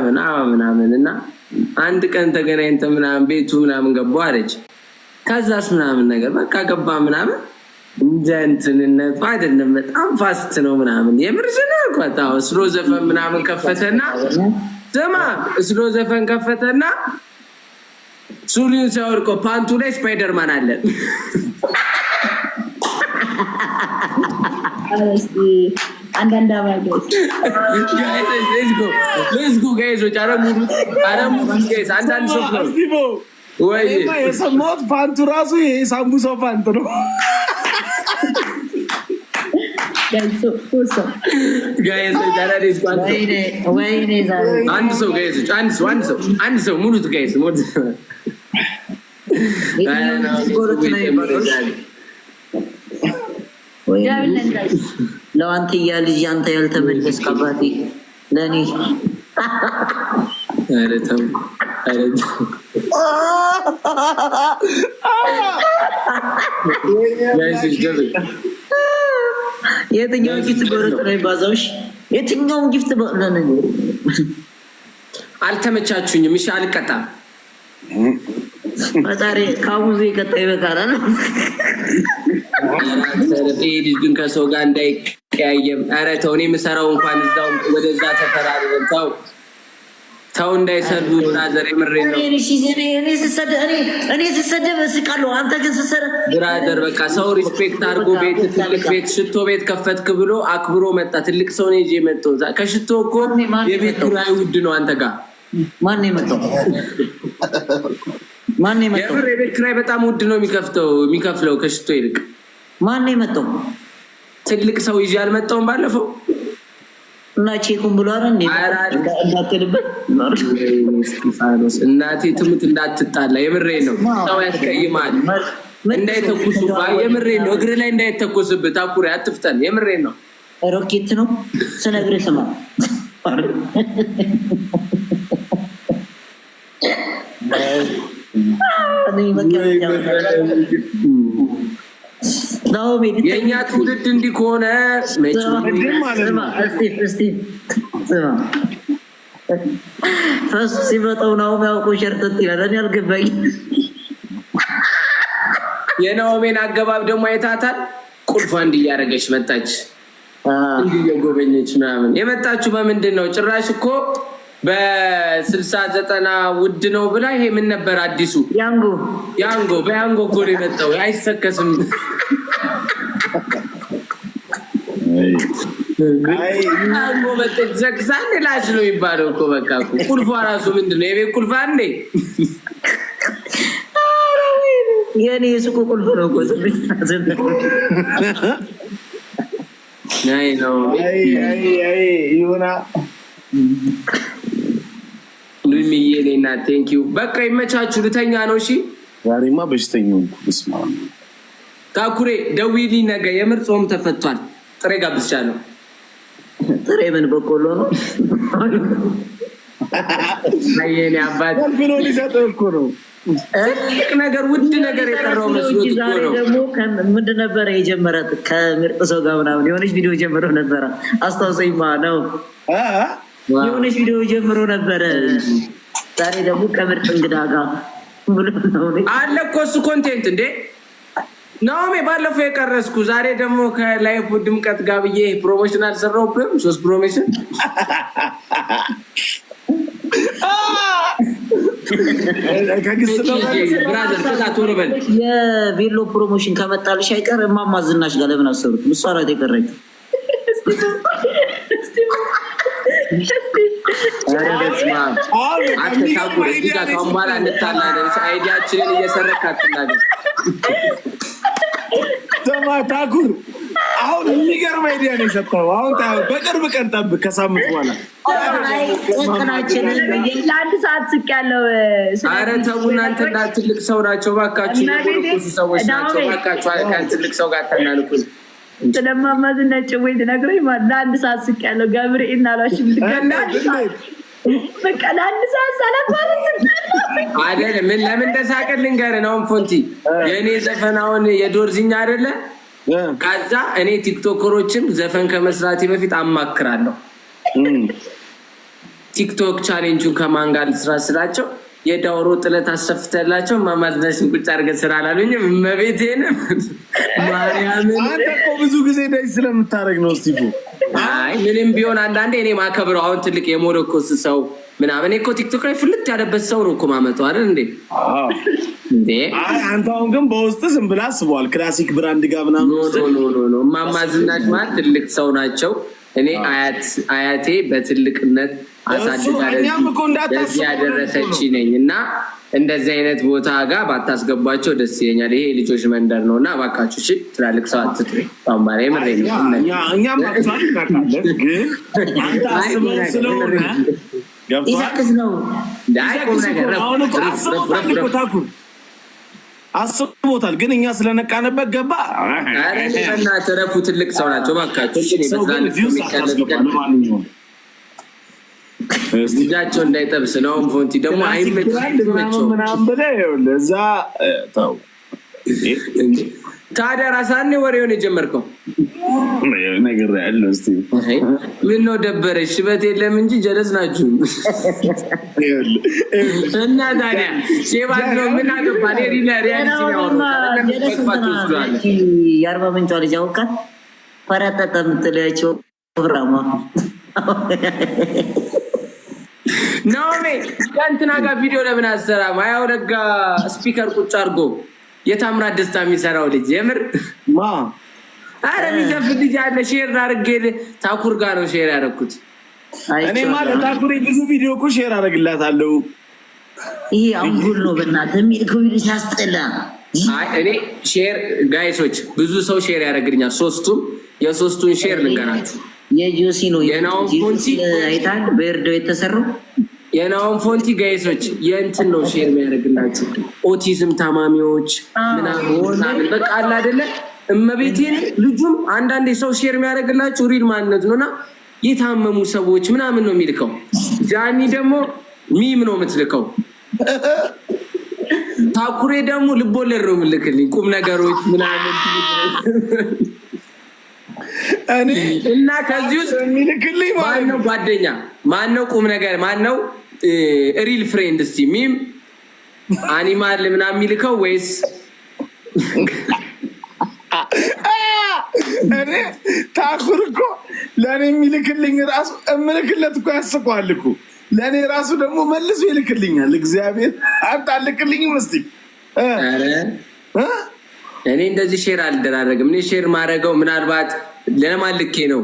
ምናምን እና አንድ ቀን ተገናኝተን ምናምን ቤቱ ምናምን ገባሁ አለች። ከዛስ ምናምን ነገር በቃ ገባ ምናምን እንደ እንትንነቱ አይደለም በጣም ፋስት ነው ምናምን የምርሽና አልኳት። አዎ ስሎ ዘፈን ምናምን ከፈተና ስማ ስሎ ዘፈን ከፈተና ሱሪውን ሲያወልቆ ፓንቱ ላይ ስፓይደርማን አለ። አንዳንድ አባቶች let's go guys አረሙ guys አንዳንድ ሰው ነው ወይ የሰማሁት ፓንቱ ራሱ የሳምቡሳው ፓንቱ ነው። guys ዳራዲስ ፓንቱ ወይኔ አንድ ሰው guys አንድ ሰው ሙሉት guys ሞት ለአንተ ያልጅ አንተ ያልተመለስ ከባቲ ለኔ አይደለም የትኛው ጊፍት ጎረጥ ነው ባዛውሽ? የትኛው ጊፍት ለኔ አልተመቻችሁኝም። እሺ አልቀጣም። ፈጣሪ ካሙዚ ቀጣይ በቃላል ግን ከሰው ጋር እንዳይቀያየም። ኧረ ተው እኔ የምሰራው እንኳን እዛው ወደዛ ተፈራርም ተው እንዳይሰዱ ብራዘር የምሬን ነው። እኔ ስሰደብ እስቃለሁ። አንተ ግን ስትሰራ ብራዘር በቃ ሰው ሪስፔክት አድርጎ ቤት ትልቅ ቤት ሽቶ ቤት ከፈትክ ብሎ አክብሮ መጣ። ትልቅ ሰው ነው ይዤ መጣሁ። ከሽቶ እኮ የቤት ኪራይ ውድ ነው አንተ ጋር። ማን ነው የመጣው? የቤት ኪራይ በጣም ውድ ነው የሚከፍለው ከሽቶ ይልቅ። ማን ነው የመጣው? ትልቅ ሰው ይዤ አልመጣሁም ባለፈው እና ቼኩን ብሎ አይደል እንዴ እንዳትልበት ስቲፋኖስ እናቴ ትሙት እንዳትጣላ የምሬን ነው። ሰው ያስቀይማል እንዳይተኩሱ የምሬን ነው። እግር ላይ እንዳይተኩስብህ ታኩሪ አትፍተን የምሬን ነው። ሮኬት ነው ስነግርህ ስማ። የእኛ ትውልድ እንዲህ ከሆነ ፈስ ሲመጣው ናሆም ያውቁ ሸርጠት ይላል። እኔ አልገባኝም። የናሆሜን አገባብ ደግሞ አይታታል። ቁልፏ እንዲህ እያደረገች መጣች፣ እንዲህ እየጎበኘች ምናምን። የመጣችሁ በምንድን ነው? ጭራሽ እኮ በ60-90 ውድ ነው ብላ። ይሄ ምን ነበር አዲሱ? ያንጎ በያንጎ እኮ ነው የመጣው። አይሰከስም። ያንጎ በተዘግዛን ላሽ ነው የሚባለው እኮ በቃ ቁልፏ ራሱ ምንድን ነው? የቤት ቁልፍ አንዴ የኔ የሱቁ ቁልፍ ነው እኮ ናይ ነው ይሁና ሉሚዬና ቴንክ ዩ። በቃ ይመቻችሁ። ልተኛ ነው። እሺ ዛሬማ በሽተኛው ስማ ታኩሬ ደውዪልኝ ነገ። የምር ጾም ተፈቷል። ጥሬ ጋብዝቻለሁ። ጥሬ ምን በቆሎ ነው? አየኔ አባት ብሎ ሊሰጠው እኮ ነው። ትልቅ ነገር ውድ ነገር የቀረው መስሎት እኮ ነው። ደግሞ ምንድን ነበረ የጀመራት ከምርጥ ሰው ጋር ምናምን የሆነች ቪዲዮ ጀምሮ ነበረ። አስታውሰኝማ ነው የሆነች ቪዲዮ ጀምሮ ነበረ። ዛሬ ደግሞ ከምርጥ እንግዳ ጋር ብሎ ነው አለ እኮ እሱ ኮንቴንት እንዴ ናሆሜ ባለፈው የቀረስኩ ዛሬ ደግሞ ከላይቭ ድምቀት ጋር ብዬ ፕሮሞሽን አልሰራሁብህም? 3 ፕሮሞሽን የቬሎ ፕሮሞሽን ከመጣልሽ አይቀር እማማ ዝናሽ ጋር ለምን አሰሩት? እሷ ናት የቀረችው። አይዲያችንን እየሰረክ አትናገር። ታኩር አሁን የሚገርም አይዲያ ነው የሰጠው። አሁን በቅርብ ቀን ጠብቅ፣ ከሳምንት በኋላ ለአንድ ሰዓት ስቅ ያለው። ኧረ ተው እናንተ እና ትልቅ ሰው ናቸው ባካችሁ። የጎረኮሱ ሰዎች ናቸው ባካችሁ። ትልቅ ሰው ጋር አታናንቁኝ። ስለማማ ዝናሽ ወይ ትነግረኝ ማለት ለአንድ ሰዓት ስቅ ያለው ገብርኤል ናላሽም በቃ ለአንድ ሰዓት ሰላም ማለት አይደለም። ምን ለምን እንደሳቀን ልንገርህ ነው። ፎንቲ የእኔ ዘፈናውን የዶርዚኛ አይደለ? ከዛ እኔ ቲክቶከሮችን ዘፈን ከመስራቴ በፊት አማክራለሁ። ቲክቶክ ቻሌንጁን ከማን ጋር ልስራ ስላቸው የዳውሮ ጥለት አሰፍተላቸው ማማዝናሽን ቁጭ አድርገህ ስራ አላሉኝም። እመቤቴንም ማርያምን አንተ እኮ ብዙ ጊዜ ደስ ስለምታደርግ ነው ስቲፉ። አይ ምንም ቢሆን አንዳንዴ እኔ ማከብረው አሁን ትልቅ የሞሮኮስ ሰው ምናምን እኮ ቲክቶክ ላይ ፍልጥ ያለበት ሰው ነው እኮ ማመጣው አይደል እንዴ? እንዴ አይ አንተ አሁን ግን በውስጥ ዝም ብላ አስበዋል ክላሲክ ብራንድ ጋር ምናምን ኖ ማማዝናሽ ማለት ትልቅ ሰው ናቸው። እኔ አያቴ በትልቅነት አሳድጋለች ያደረሰች ነኝ እና እንደዚህ አይነት ቦታ ጋር ባታስገቧቸው ደስ ይለኛል። ይሄ ልጆች መንደር ነው እና እባካችሁ እሺ፣ ትላልቅ ሰው አትጥሩ። አማራ የምሬን እኛም አጥቷል ግን አንተ አስበው ስለሆነ ይዘክስ ነው ዳይቆም ነገር አስቦታል ግን እኛ ስለነቃነበት ገባ። አረ ለና ተረፉ ትልቅ ሰው ናቸው እባካችሁ እሺ። ልጃቸው እንዳይጠብስ ነው። ፎንቲ ደግሞ አይመችም ምናምን ብለህ ለዛ ተው። ታዲያ ራሳኔ ወሬውን የጀመርከው ነገር ያለው እስቲ ምን ነው ደበረሽ? ሽበት የለም እንጂ ጀለስ ናችሁ እና ታዲያ ሼባት ነው ምን አገባ ሪያሊቲ የአርባ ምንጯ ልጅ አውቃት ፈረጠጠ የምትለያቸው ብራማ ናኦሚ ከእንትና ጋር ቪዲዮ ለምን አሰራም? አያው ነጋ ስፒከር ቁጭ አድርጎ የታምራት ደስታ የሚሰራው ልጅ የምር ማ አረ ሚዘፍ ልጅ አለ። ሼር አድርጌ ታኩር ጋር ነው ሼር ያደረኩት። እኔ ማለት ታኩር ብዙ ቪዲዮ እኮ ሼር አደርግላታለሁ። ይሄ አንጉል ነው በእናትህ የሚልከው ቪዲዮ ሲያስጠላ። አይ እኔ ሼር ጋይሶች ብዙ ሰው ሼር ያደርግልኛል። የሶስቱን ሼር ልንገራችሁ። የጆሲ ነው የናኦም ፎንቲ አይታል በእርዶ የተሰራው የናኦም ፎንቲ ጋይሶች የእንትን ነው ሼር የሚያደርግላችሁ ኦቲዝም ታማሚዎች ምናምን በቃ አለ አይደለ? እመቤቴን ልጁም አንዳንዴ ሰው ሼር የሚያደርግላችሁ ሪል ማንነት ነውና የታመሙ ሰዎች ምናምን ነው የሚልከው። ጃኒ ደግሞ ሚም ነው የምትልከው። ታኩሬ ደግሞ ልቦለድ ነው የምልክልኝ ቁም ነገሮች ምናምን እኔ እና ከዚህ ውስጥ የሚልክልኝ ማነው ጓደኛ ማነው ቁም ነገር ማነው ሪል ፍሬንድ? እስቲ ሚም አኒማል ምናምን የሚልከው ወይስ እኔ ታኩር እኮ ለእኔ የሚልክልኝ ራሱ እምልክለት እኮ ያስቀዋል እኮ ለእኔ ራሱ ደግሞ መልሶ ይልክልኛል። እግዚአብሔር አንተ አልክልኝም እስቲ እኔ እንደዚህ ሼር አልደራረግም። እኔ ሼር ማድረገው ምናልባት ለማልኬ ነው